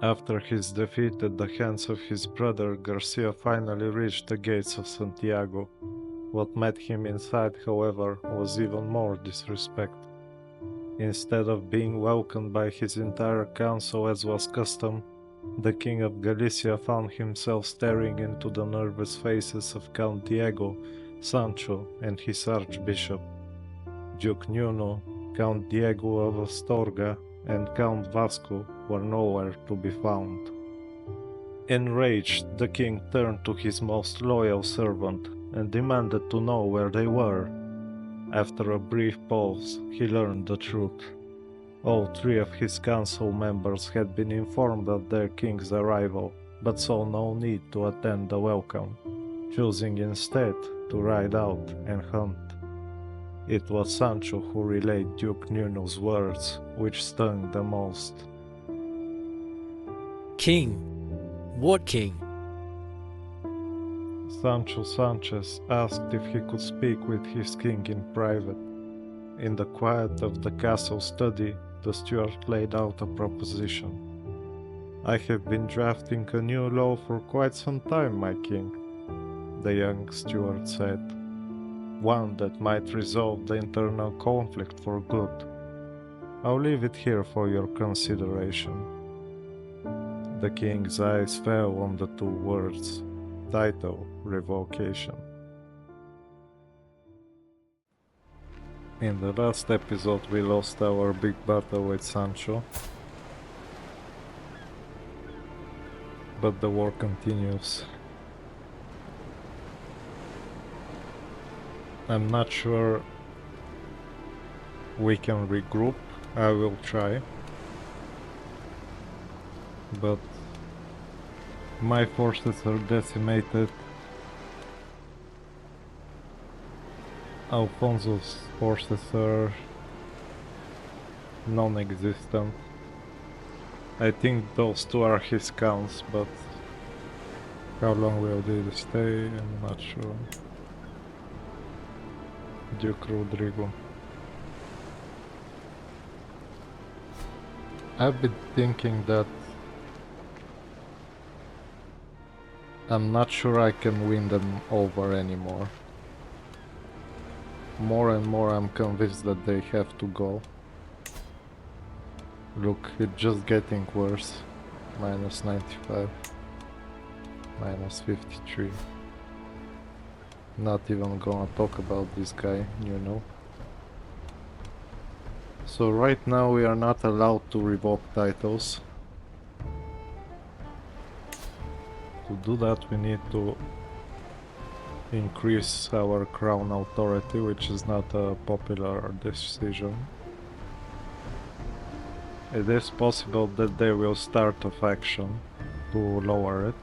After his defeat at the hands of his brother, Garcia finally reached the gates of Santiago. What met him inside, however, was even more disrespect. Instead of being welcomed by his entire council as was custom, the king of Galicia found himself staring into the nervous faces of Count Diego, Sancho, and his archbishop. Duke Nuno, Count Diego of Astorga, and Count Vasco were nowhere to be found. Enraged, the king turned to his most loyal servant and demanded to know where they were. After a brief pause, he learned the truth. All three of his council members had been informed of their king's arrival, but saw no need to attend the welcome, choosing instead to ride out and hunt. It was Sancho who relayed Duke Nuno's words, which stung the most. King? What king? Sancho Sanchez asked if he could speak with his king in private. In the quiet of the castle study, the steward laid out a proposition. "I have been drafting a new law for quite some time, my king," the young steward said. "One that might resolve the internal conflict for good. I'll leave it here for your consideration." The king's eyes fell on the two words, title revocation. In the last episode we lost our big battle with Sancho, but the war continues. I'm not sure we can regroup. I will try, but my forces are decimated. Alfonso's forces are non-existent. I think those two are his counts, but how long will they stay? I'm not sure. Duke Rodrigo. I've been thinking that I'm not sure I can win them over anymore. More and more I'm convinced that they have to go. Look, it's just getting worse. Minus 95. Minus 53. Not even gonna talk about this guy, you know. So right now we are not allowed to revoke titles. To do that we need to increase our crown authority, which is not a popular decision. It is possible that they will start a faction to lower it,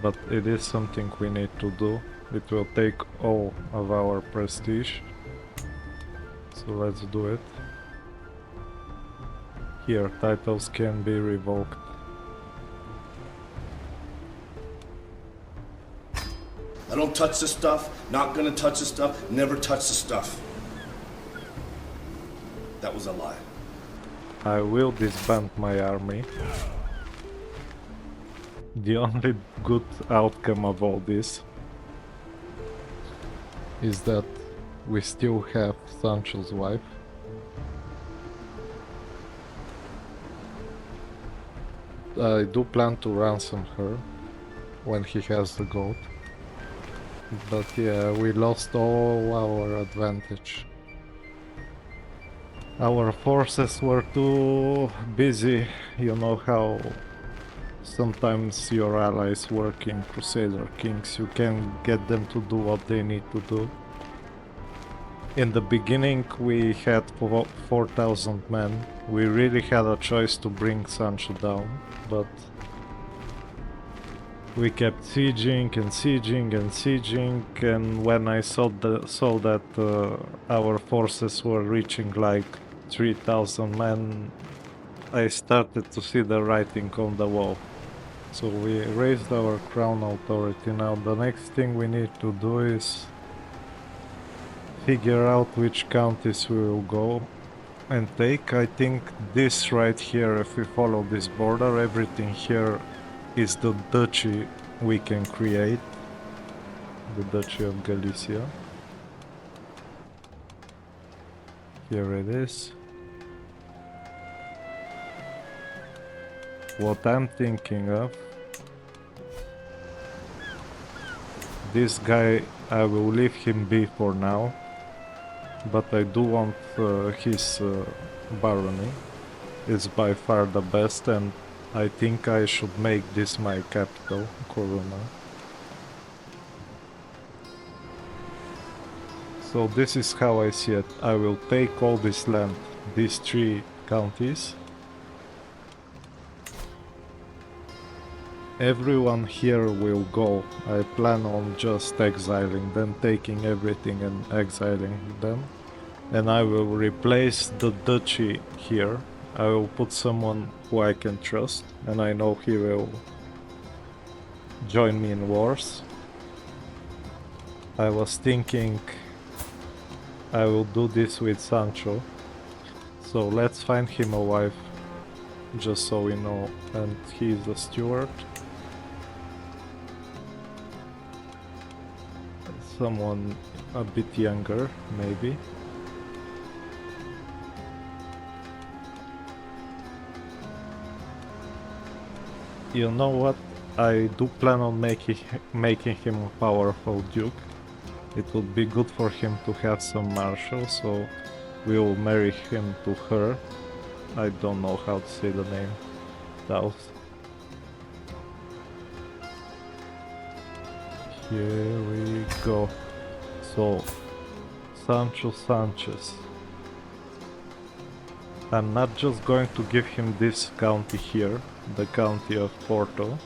but it is something we need to do. It will take all of our prestige, so let's do it. Here, titles can be revoked. I don't touch the stuff, not gonna touch the stuff, never touch the stuff. That was a lie. I will disband my army. The only good outcome of all this is that we still have Sancho's wife. I do plan to ransom her when he has the gold. But yeah, we lost all our advantage. Our forces were too busy, you know how sometimes your allies work in Crusader Kings, you can get them to do what they need to do. In the beginning we had 4,000 men, we really had a choice to bring Sancho down, but we kept sieging and sieging and sieging, and when I saw that our forces were reaching like 3,000 men, I started to see the writing on the wall. So we raised our crown authority. Now the next thing we need to do is figure out which counties we will go and take. I think this right here, if we follow this border, everything here is the duchy we can create. The Duchy of Galicia. Here it is. What I'm thinking of, this guy, I will leave him be for now, but I do want his barony. It's by far the best, and I think I should make this my capital, Coruna. So this is how I see it. I will take all this land, these 3 counties. Everyone here will go. I plan on just exiling them, taking everything and exiling them. And I will replace the duchy here. I will put someone who I can trust, and I know he will join me in wars. I was thinking I will do this with Sancho. So let's find him a wife, just so we know, and he's a steward. Someone a bit younger, maybe. You know what? I do plan on making him a powerful duke. It would be good for him to have some marshals, so we will marry him to her. I don't know how to say the name. South. Here we go. So, Sancho Sanchez. I'm not just going to give him this county here, the county of Porto.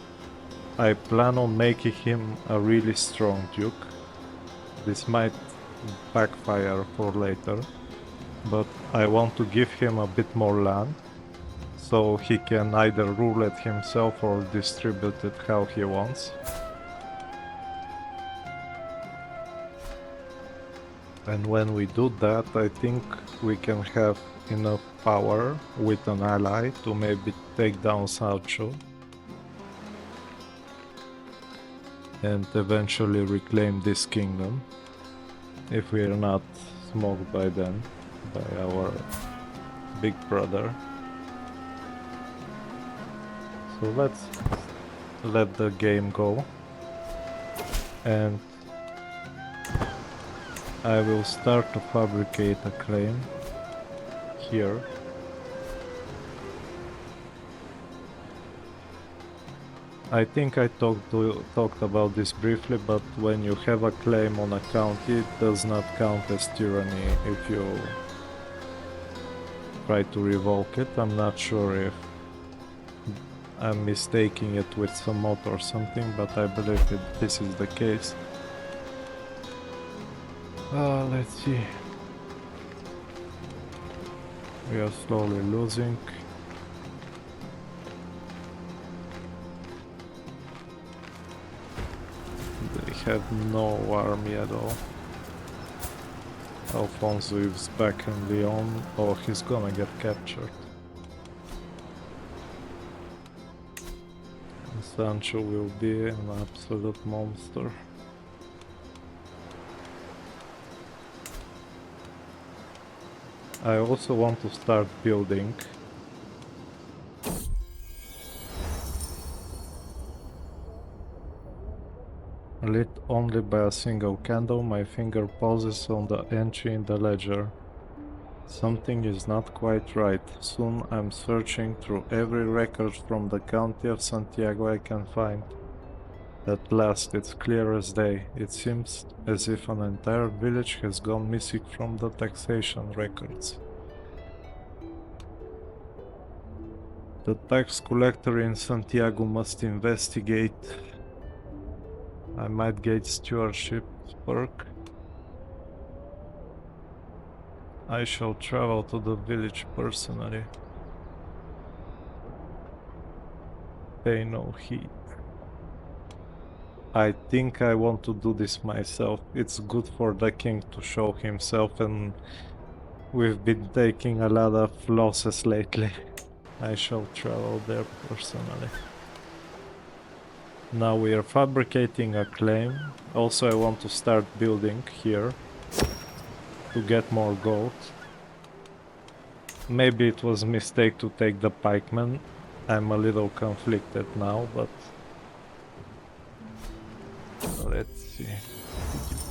I plan on making him a really strong duke. This might backfire for later, but I want to give him a bit more land, so he can either rule it himself or distribute it how he wants. And when we do that, I think we can have enough power with an ally to maybe take down Sancho and eventually reclaim this kingdom, if we are not smoked by then, by our big brother. So let's let the game go, and I will start to fabricate a claim here. I think I talked about this briefly, but when you have a claim on a county, it does not count as tyranny if you try to revoke it. I'm not sure if I'm mistaking it with some mod or something, but I believe that this is the case. Let's see. We are slowly losing. They have no army at all. Alfonso is back in Lyon. Oh, he's gonna get captured. And Sancho will be an absolute monster. I also want to start building. Lit only by a single candle, my finger pauses on the entry in the ledger. Something is not quite right. Soon I'm searching through every record from the county of Santiago I can find. At last, it's clear as day. It seems as if an entire village has gone missing from the taxation records. The tax collector in Santiago must investigate. I might get stewardship perk. I shall travel to the village personally. Pay no heed. I think I want to do this myself. It's good for the king to show himself and We've been taking a lot of losses lately. I shall travel there personally. Now we are fabricating a claim. Also I want to start building here to get more gold. Maybe it was a mistake to take the pikemen. I'm a little conflicted now, but let's see.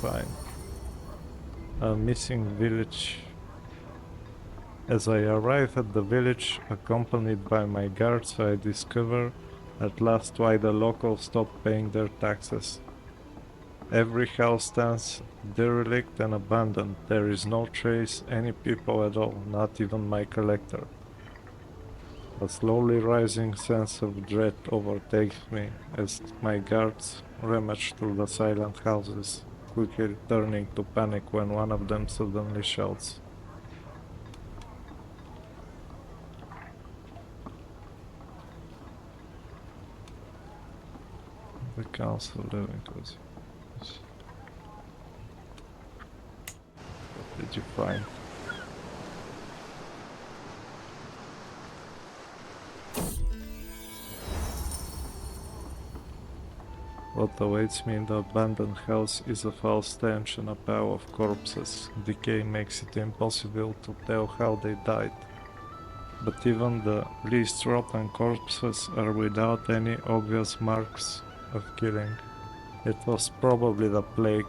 Fine. A missing village. As I arrive at the village, accompanied by my guards, I discover at last why the locals stopped paying their taxes. Every house stands derelict and abandoned. There is no trace, any people at all, not even my collector. A slowly rising sense of dread overtakes me as my guards rummage through the silent houses, quickly turning to panic when one of them suddenly shouts. The council living was. What did you find? What awaits me in the abandoned house is a foul stench and a pile of corpses. Decay makes it impossible to tell how they died. But even the least rotten corpses are without any obvious marks of killing. It was probably the plague.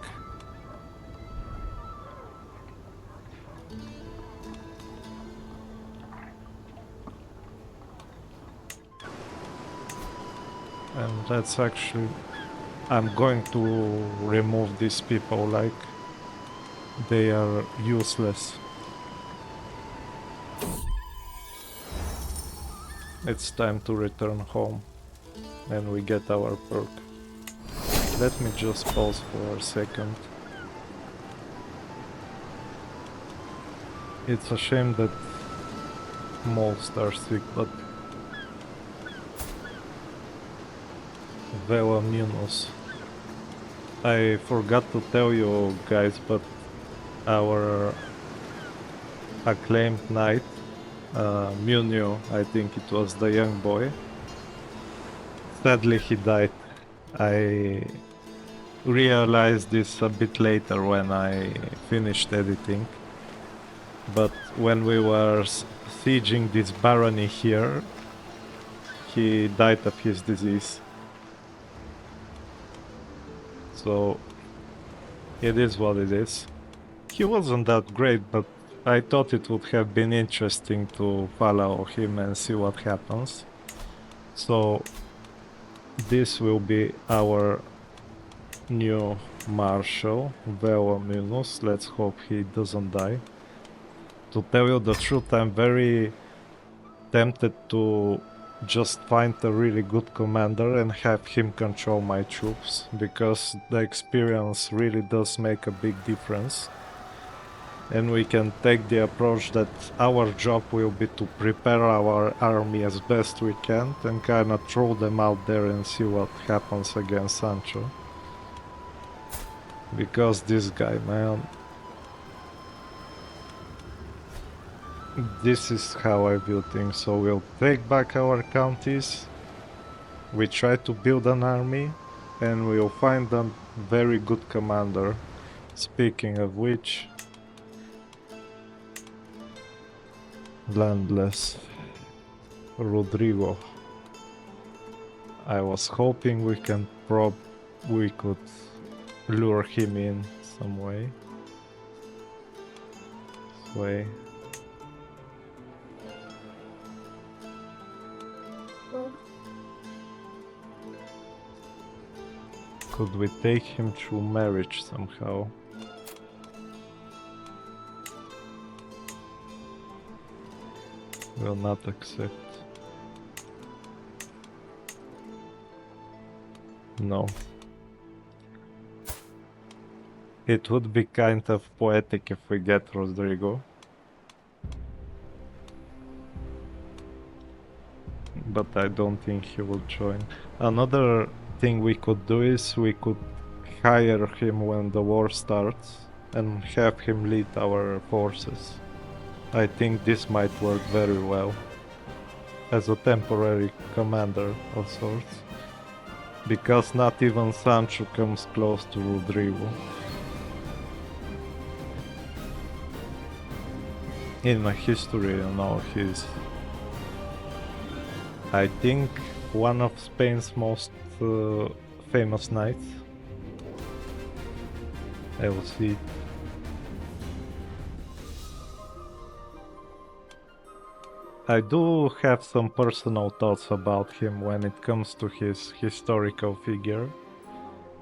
And that's actually... I'm going to remove these people, like they are useless. It's time to return home and we get our perk. Let me just pause for a second. It's a shame that most are sick, but Vela Munus. I forgot to tell you guys, but our acclaimed knight, Munio, I think it was the young boy, sadly he died. I realized this a bit later when I finished editing, but when we were sieging this barony here, he died of his disease. So it is what it is. He wasn't that great, but I thought it would have been interesting to follow him and see what happens. So this will be our new marshal, Vela Munus. Let's hope he doesn't die. To tell you the truth, I'm very tempted to just find a really good commander and have him control my troops, because the experience really does make a big difference. And we can take the approach that our job will be to prepare our army as best we can and kinda throw them out there and see what happens against Sancho. Because this guy, man... This is how I view things. So we'll take back our counties, we try to build an army, and we'll find a very good commander. Speaking of which... Landless Rodrigo. I was hoping we could lure him in some way. This way. Could we take him through marriage somehow? Will not accept. No. It would be kind of poetic if we get Rodrigo. But I don't think he will join. Another thing we could do is we could hire him when the war starts and have him lead our forces. I think this might work very well as a temporary commander of sorts, because not even Sancho comes close to Rodrigo. In my history, you know, he's, I think, one of Spain's most famous knights. I will see. I do have some personal thoughts about him when it comes to his historical figure.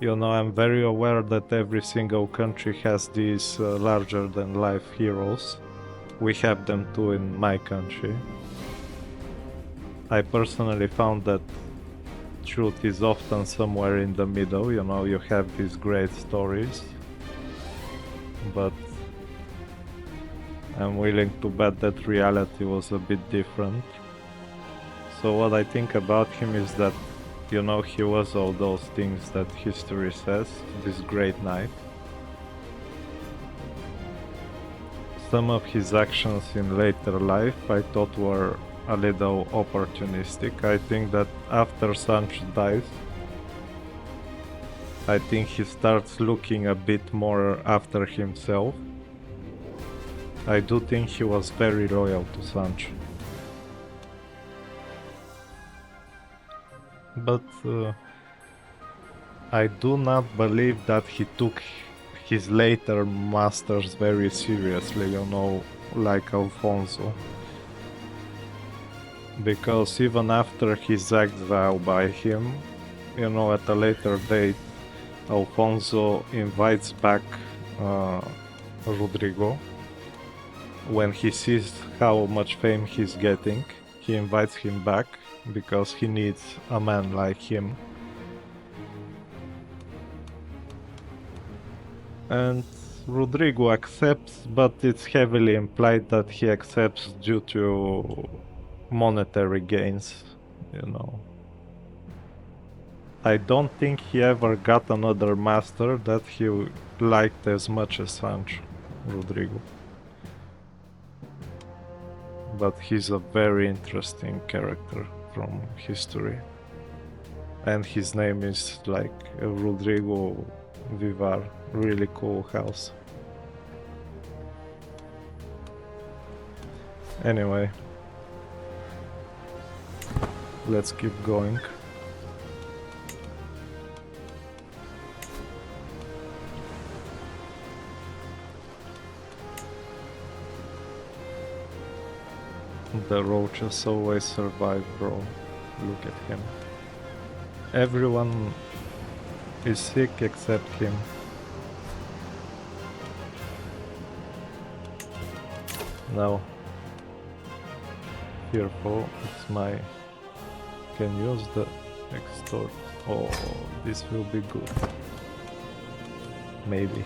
You know, I'm very aware that every single country has these larger-than-life heroes. We have them too in my country. I personally found that truth is often somewhere in the middle, you know, you have these great stories, but I'm willing to bet that reality was a bit different. So what I think about him is that, you know, he was all those things that history says, this great knight. Some of his actions in later life I thought were a little opportunistic. I think that after Sancho dies, I think he starts looking a bit more after himself. I do think he was very loyal to Sancho. But I do not believe that he took his later masters very seriously, you know, like Alfonso. Because even after his exile by him, you know, at a later date, Alfonso invites back Rodrigo. When he sees how much fame he's getting, he invites him back because he needs a man like him. And Rodrigo accepts, but it's heavily implied that he accepts due to monetary gains, you know. I don't think he ever got another master that he liked as much as Sancho, Rodrigo. But he's a very interesting character from history. And his name is like Rodrigo Vivar, really cool house. Anyway, let's keep going. The roaches always survive, bro. Look at him. Everyone is sick except him. Now, fearful, it's my... Can use the extort. Oh, this will be good. Maybe.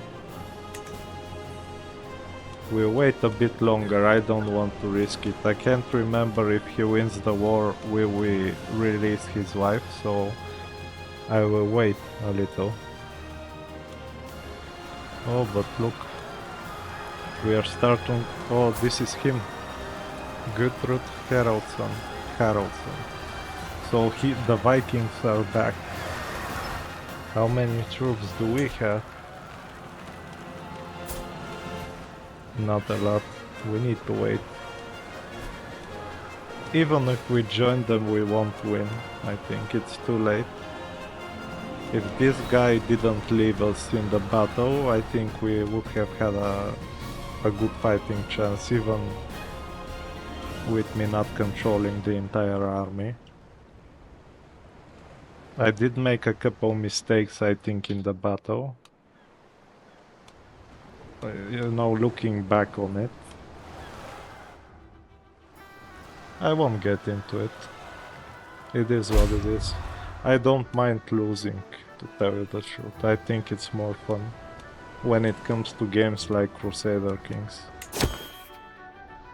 We'll wait a bit longer, I don't want to risk it. I can't remember if he wins the war, will we release his wife, so I will wait a little. Oh, but look. We are starting... Oh, this is him. Gudrud Haraldsson. So the Vikings are back. How many troops do we have? Not a lot. We need to wait. Even if we join them, we won't win. I think it's too late. If this guy didn't leave us in the battle, I think we would have had a good fighting chance, even with me not controlling the entire army. I did make a couple mistakes, I think, in the battle. You know, looking back on it. I won't get into it. It is what it is. I don't mind losing, to tell you the truth. I think it's more fun when it comes to games like Crusader Kings.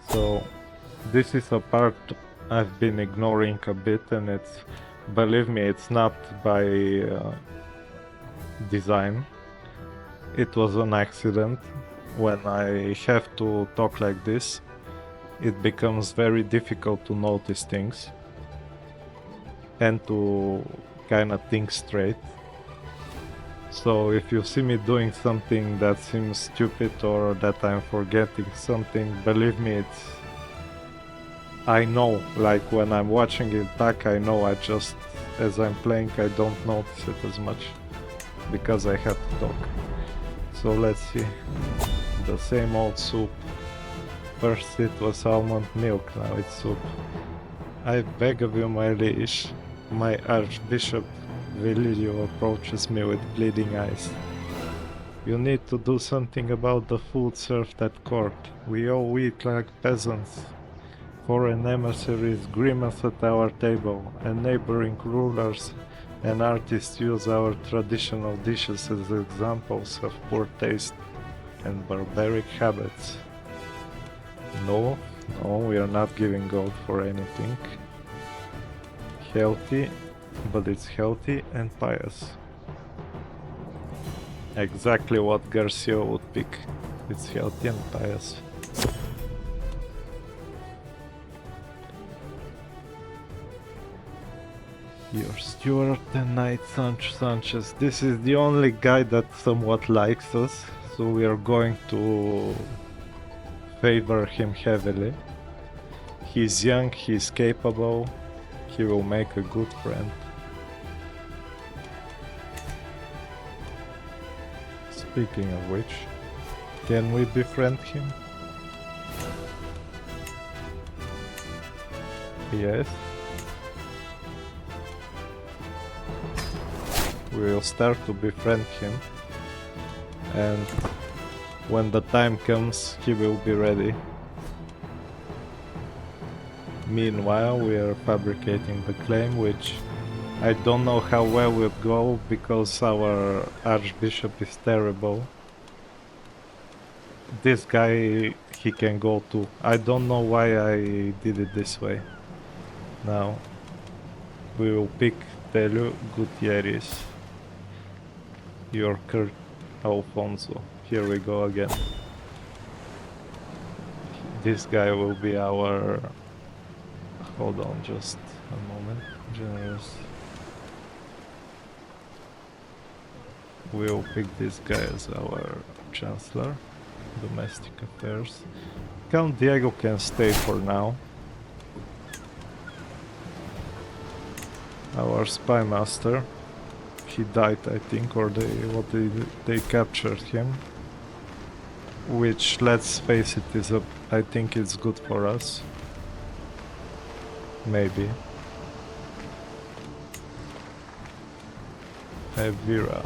So, this is a part I've been ignoring a bit, and it's, believe me, it's not by design. It was an accident when I have to talk like this. it becomes very difficult to notice things and to kind of think straight. So if you see me doing something that seems stupid or that I'm forgetting something, believe me, I know, like when I'm watching it back, I know, I just, as I'm playing, I don't notice it as much because I have to talk. So let's see, the same old soup. First it was almond milk, now it's soup. I beg of you, my liege, my archbishop Virgilio approaches me with bleeding eyes. You need to do something about the food served at court. We all eat like peasants. Foreign emissaries grimace at our table, and neighboring rulers and artists use our traditional dishes as examples of poor taste and barbaric habits. No, we are not giving gold for anything. Healthy, but it's healthy and pious. Exactly what Garcia would pick. It's healthy and pious. Your steward and knight Sanchez. This is the only guy that somewhat likes us, so we are going to favor him heavily. He's young, he's capable, he will make a good friend. Speaking of which, can we befriend him? Yes. We will start to befriend him, and when the time comes, he will be ready. Meanwhile, we are fabricating the claim, which I don't know how well will go because our archbishop is terrible. This guy, he can go too. I don't know why I did it this way. Now, we will pick Telio Gutierrez. Your Kurt Alfonso. Here we go again. This guy will be our... Hold on just a moment. Generous. We'll pick this guy as our chancellor. Domestic affairs. Count Diego can stay for now. Our spy master. He died, I think, or they captured him. Which, let's face it, I think it's good for us. Maybe. Evira.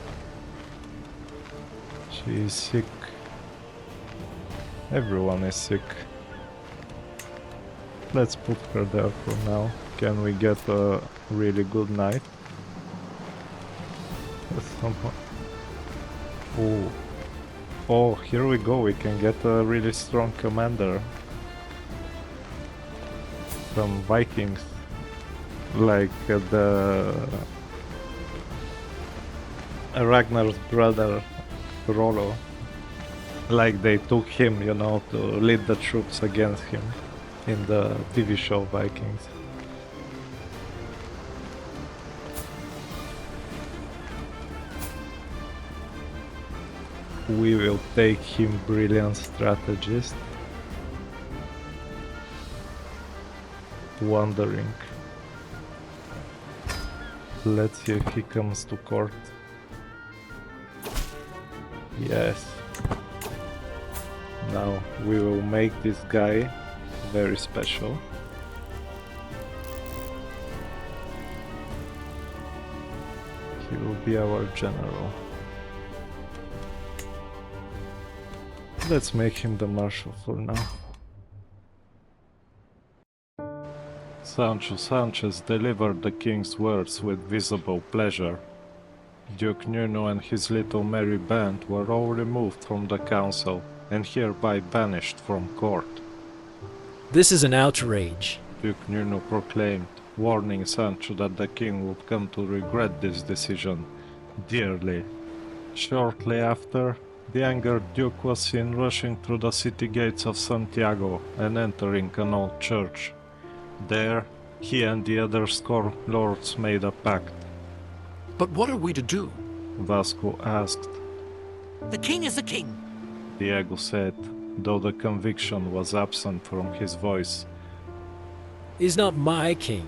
She is sick. Everyone is sick. Let's put her there for now. Can we get a really good knight? Oh, here we go, we can get a really strong commander. Some Vikings, like Ragnar's brother Rollo. Like they took him, you know, to lead the troops against him in the TV show Vikings. We will take him brilliant strategist. Wandering. Let's see if he comes to court. Yes. Now we will make this guy very special. He will be our general. Let's make him the marshal for now. Sancho Sanchez delivered the king's words with visible pleasure. Duke Nuno and his little merry band were all removed from the council and hereby banished from court. This is an outrage. Duke Nuno proclaimed, warning Sancho that the king would come to regret this decision dearly. Shortly after, The angered Duke was seen rushing through the city gates of Santiago and entering an old church. There, he and the other score lords made a pact. But what are we to do? Vasco asked. The king is the king. Diego said, though the conviction was absent from his voice. He's not my king.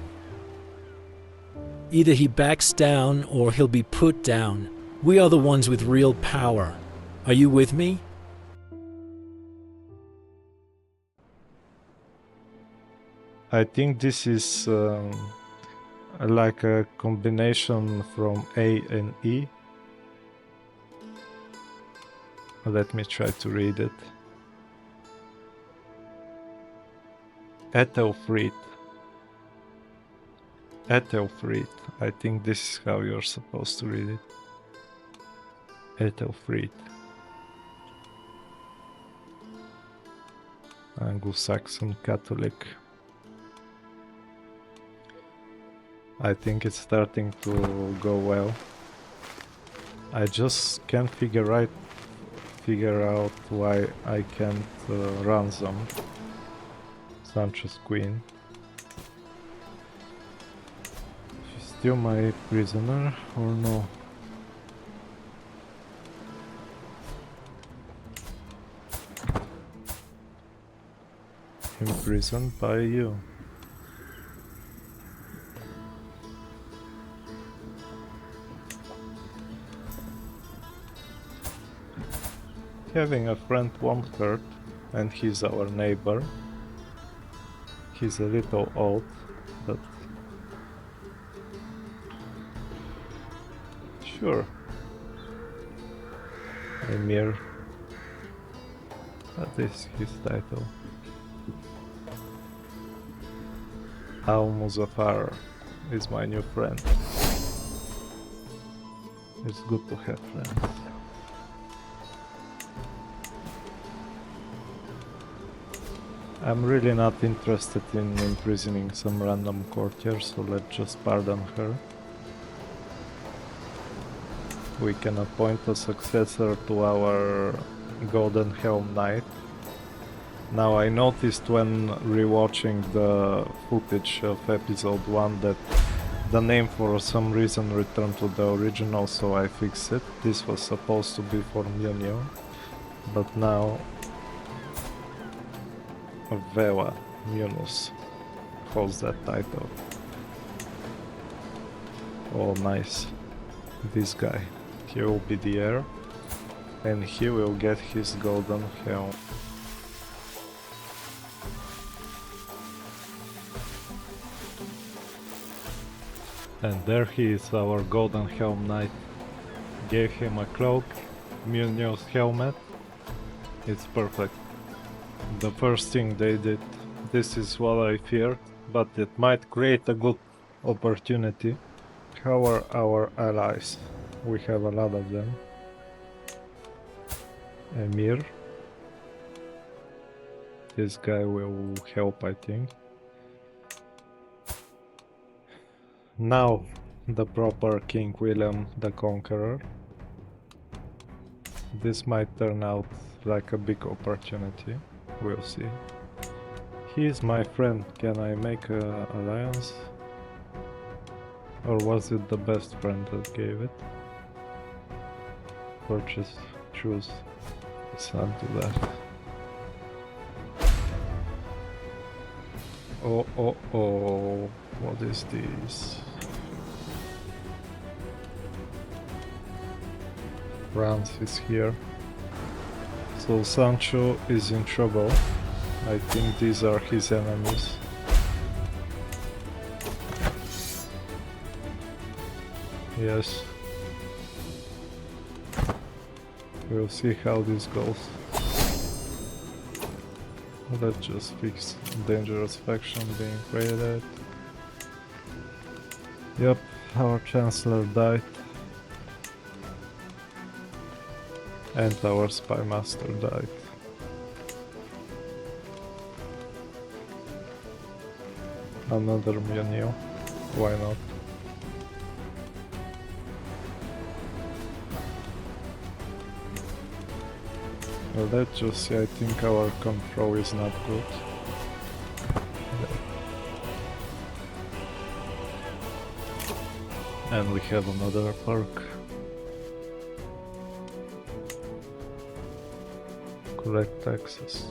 Either he backs down or he'll be put down. We are the ones with real power. Are you with me? I think this is like a combination from A and E. Let me try to read it. Ethelfried. Ethelfried. I think this is how you're supposed to read it. Ethelfried. Anglo-Saxon Catholic. I think it's starting to go well. I just can't figure out why I can't ransom Sancho's queen. She's still my prisoner or no? Imprisoned by you. Having a friend won't hurt, and he's our neighbor. He's a little old, but sure. Emir. That is his title. Al-Muzaffar is my new friend. It's good to have friends. I'm really not interested in imprisoning some random courtier, so let's just pardon her. We can appoint a successor to our Golden Helm Knight. Now I noticed when rewatching the footage of episode 1 that the name for some reason returned to the original, so I fixed it. This was supposed to be for Munio, but now Vela Munus holds that title. Oh nice. This guy. He will be the heir, and he will get his golden helm. And there he is, our golden helm knight. Gave him a cloak, Munio's helmet. It's perfect. The first thing they did. This is what I feared, but it might create a good opportunity. How are our allies? We have a lot of them. Emir. This guy will help, I think. Now, the proper King William the Conqueror. This might turn out like a big opportunity. We'll see. He is my friend. Can I make an alliance? Or was it the best friend that gave it? Purchase, choose. Let's not do that. Oh, oh, oh. What is this? France is here. So Sancho is in trouble. I think these are his enemies. Yes. We'll see how this goes. Let's just fix dangerous faction being created. Yep, our Chancellor died. And our Spy Master died. Another Munio. Why not? Well, let's just see, I think our control is not good. And we have another perk. Correct access.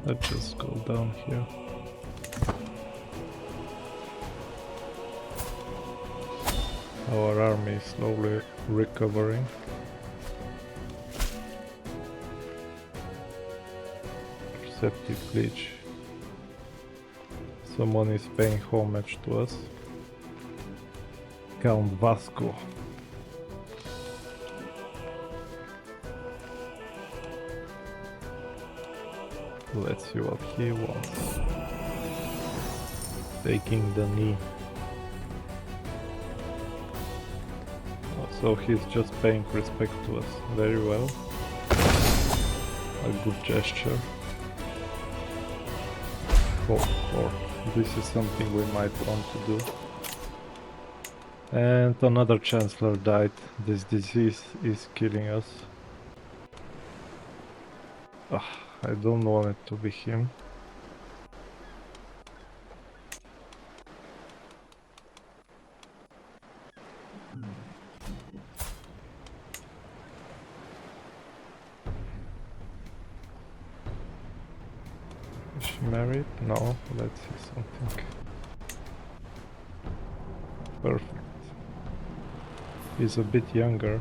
Let's just go down here. Our army is slowly recovering. Perceptive glitch. Someone is paying homage to us. Count Vasco. Let's see what he wants. Taking the knee. Oh, so he's just paying respect to us. Very well. A good gesture. Or this is something we might want to do. And another chancellor died. This disease is killing us. I don't want it to be him. Is she married? No, let's see something. Perfect. He's a bit younger.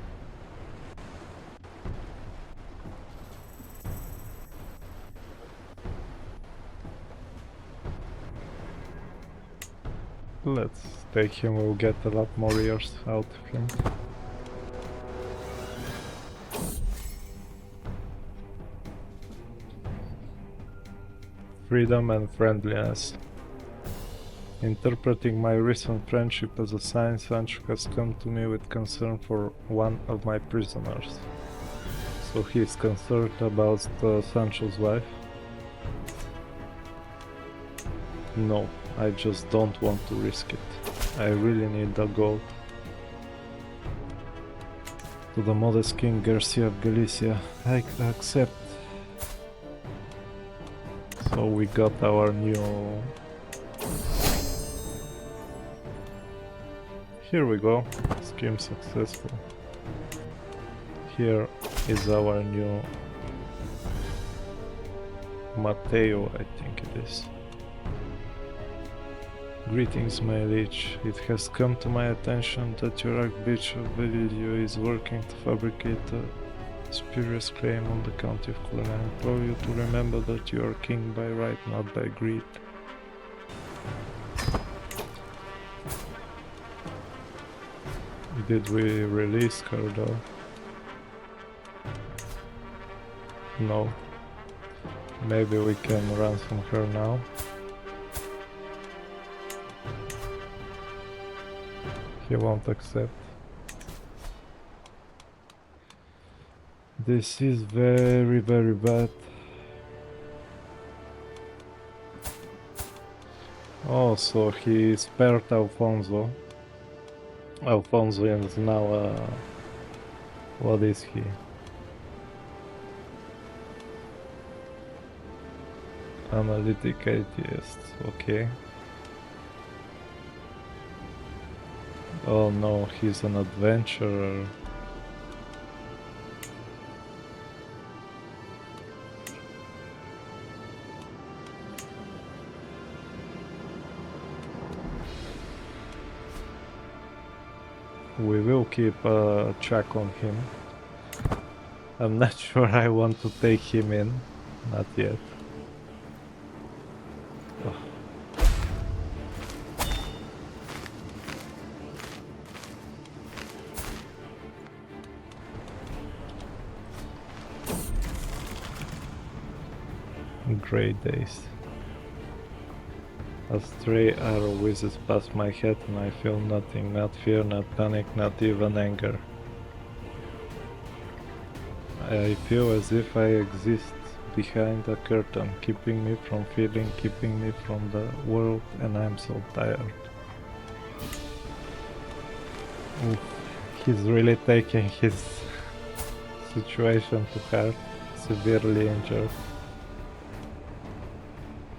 Let's take him, we'll get a lot more years out of him. Freedom and friendliness. Interpreting my recent friendship as a sign, Sancho has come to me with concern for one of my prisoners. So he's concerned about Sancho's wife? No, I just don't want to risk it. I really need the gold. To the modest King Garcia of Galicia, I accept. So we got our new... Here we go, scheme successful. Here is our new Matteo, I think it is. Greetings, my liege. It has come to my attention that your Archbishop Bellidio is working to fabricate a spurious claim on the county of Colonna. I implore you to remember that you are king by right, not by greed. Did we release her though? No. Maybe we can ransom her now. He won't accept. This is very, very bad. Oh, so he spared Alfonso. Alfonso is now what is he? Analytic atheist, okay. Oh no, he's an adventurer. We will keep a check on him. I'm not sure I want to take him in, not yet. Ugh. Great days. A stray arrow whizzes past my head and I feel nothing, not fear, not panic, not even anger. I feel as if I exist behind a curtain, keeping me from feeling, keeping me from the world, and I'm so tired. Oof. He's really taking his situation to heart, severely injured.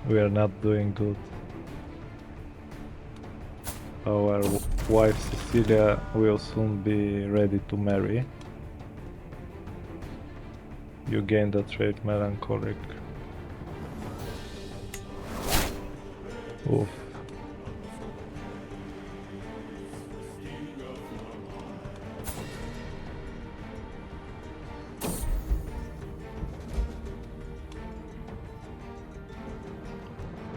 We are not doing good. Our wife Cecilia will soon be ready to marry. You gain the trait melancholic. Oof.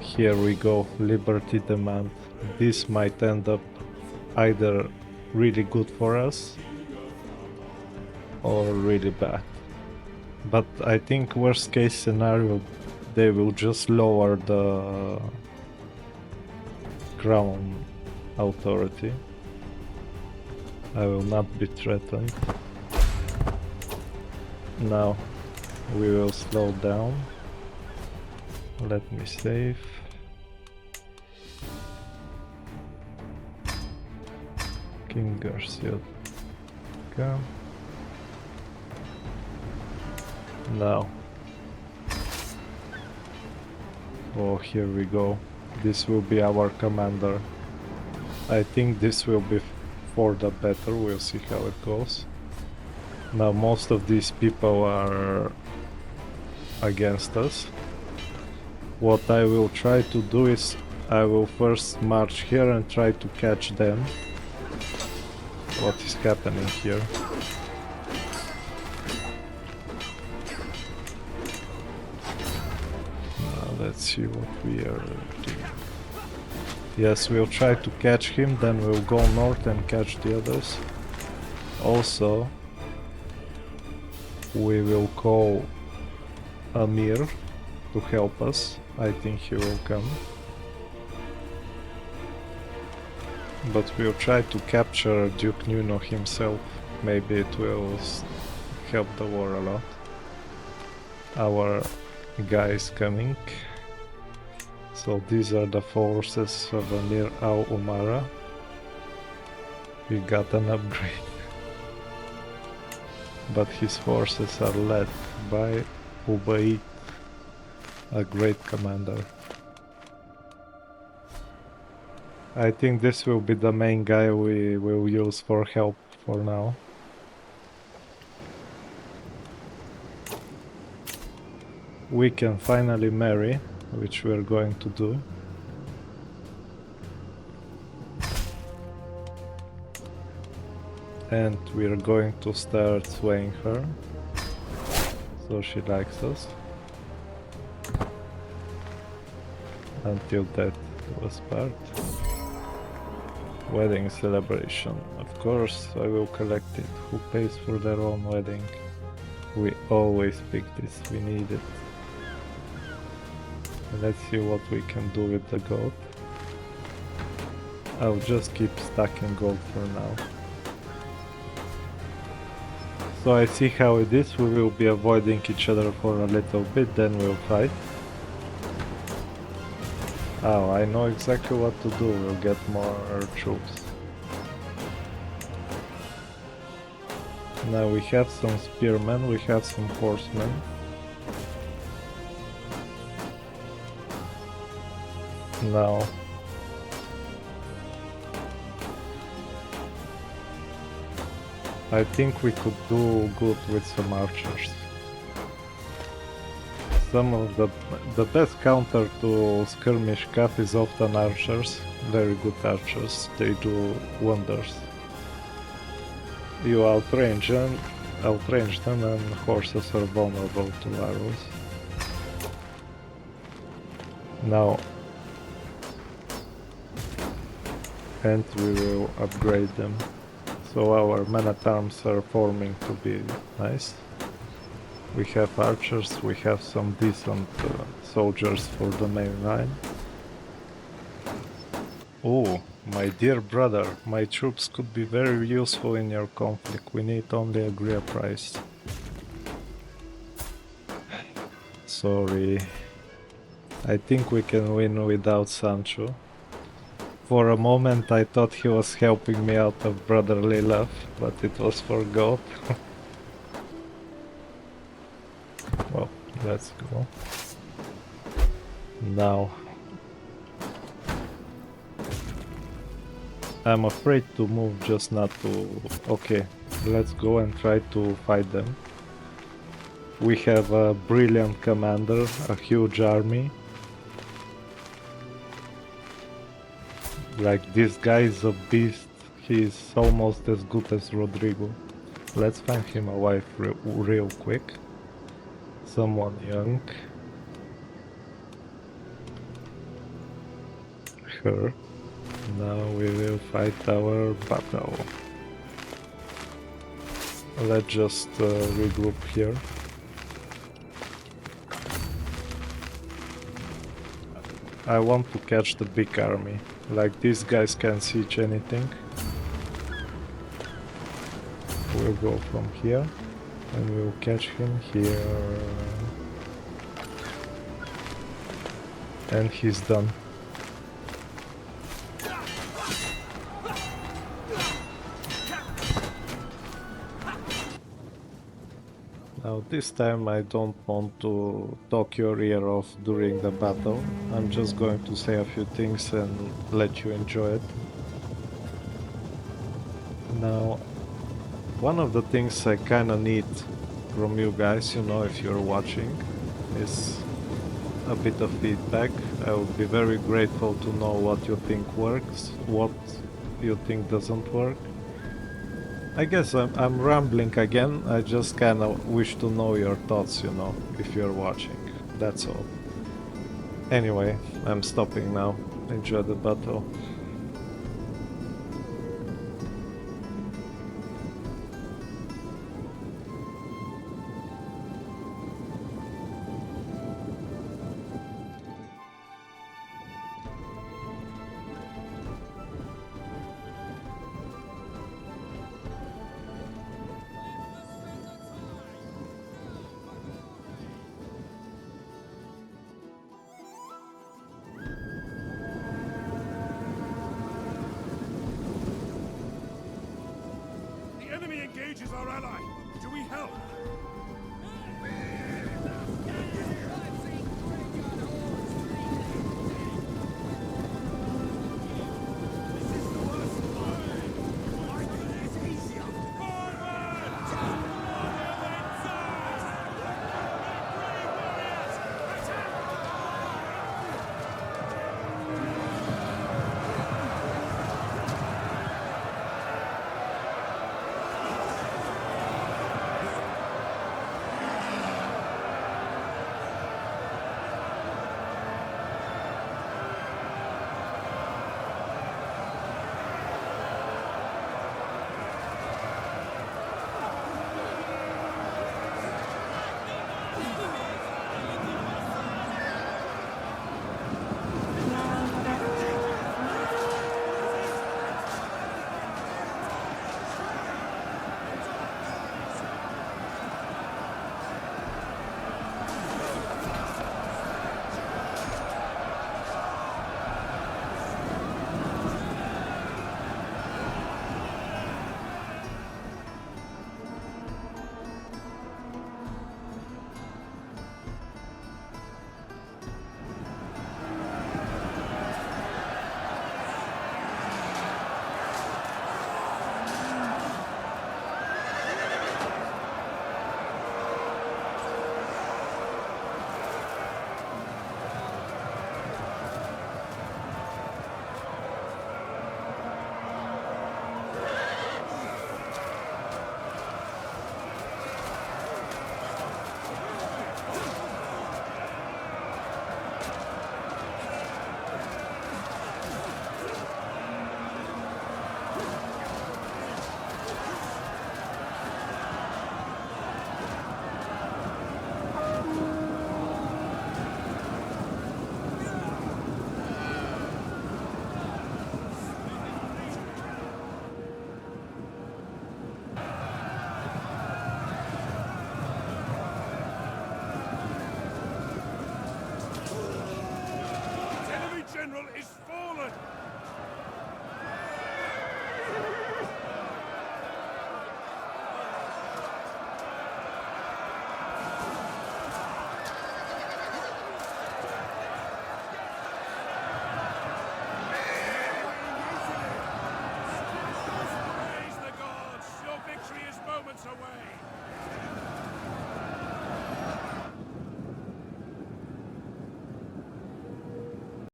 Here we go, liberty demand. This might end up either really good for us or really bad. But I think worst case scenario, they will just lower the crown authority. I will not be threatened. Now we will slow down. Let me save. King Garcia. Come. Now. Oh, here we go. This will be our commander. I think this will be for the better. We'll see how it goes. Now most of these people are against us. What I will try to do is I will first march here and try to catch them. What is happening here? Now let's see what we are doing. Yes, we'll try to catch him, then we'll go north and catch the others. Also, we will call Amir to help us. I think he will come. But we'll try to capture Duke Nuno himself. Maybe it will help the war a lot. Our guy is coming. So these are the forces of Amir al-Umara. We got an upgrade. But his forces are led by Ubaid, a great commander. I think this will be the main guy we will use for help for now. We can finally marry, which we are going to do. And we are going to start swaying her, so she likes us. Until that was part. Wedding celebration. Of course, I will collect it. Who pays for their own wedding? We always pick this, we need it. Let's see what we can do with the gold. I'll just keep stacking gold for now. So I see how it is, we will be avoiding each other for a little bit, then we'll fight. Oh, I know exactly what to do, we'll get more troops. Now we have some spearmen, we have some horsemen. Now I think we could do good with some archers. Some of the best counter to skirmish cap is often archers, very good archers, they do wonders. You outrange them and horses are vulnerable to arrows. Now, and we will upgrade them. So our men-at-arms are forming to be nice. We have archers, we have some decent soldiers for the main line. Oh, my dear brother, my troops could be very useful in your conflict. We need only agree a price. sorry. I think we can win without Sancho. For a moment I thought he was helping me out of brotherly love, but it was for gold. Well, let's go. Now, I'm afraid to move just not to... Okay, let's go and try to fight them. We have a brilliant commander, a huge army. Like, this guy is a beast. He's almost as good as Rodrigo. Let's find him a wife real quick. Someone young. Her. Now we will fight our battle. Let's just regroup here. I want to catch the big army. Like, these guys can't siege anything. We'll go from here and we'll catch him here. And he's done. Now this time I don't want to talk your ear off during the battle. I'm just going to say a few things and let you enjoy it. Now, one of the things I kinda need from you guys, you know, if you're watching, is a bit of feedback. I would be very grateful to know what you think works, what you think doesn't work. I guess I'm rambling again. I just kind of wish to know your thoughts, you know, if you're watching. That's all. Anyway, I'm stopping now. Enjoy the battle. Engages our ally. Do we help?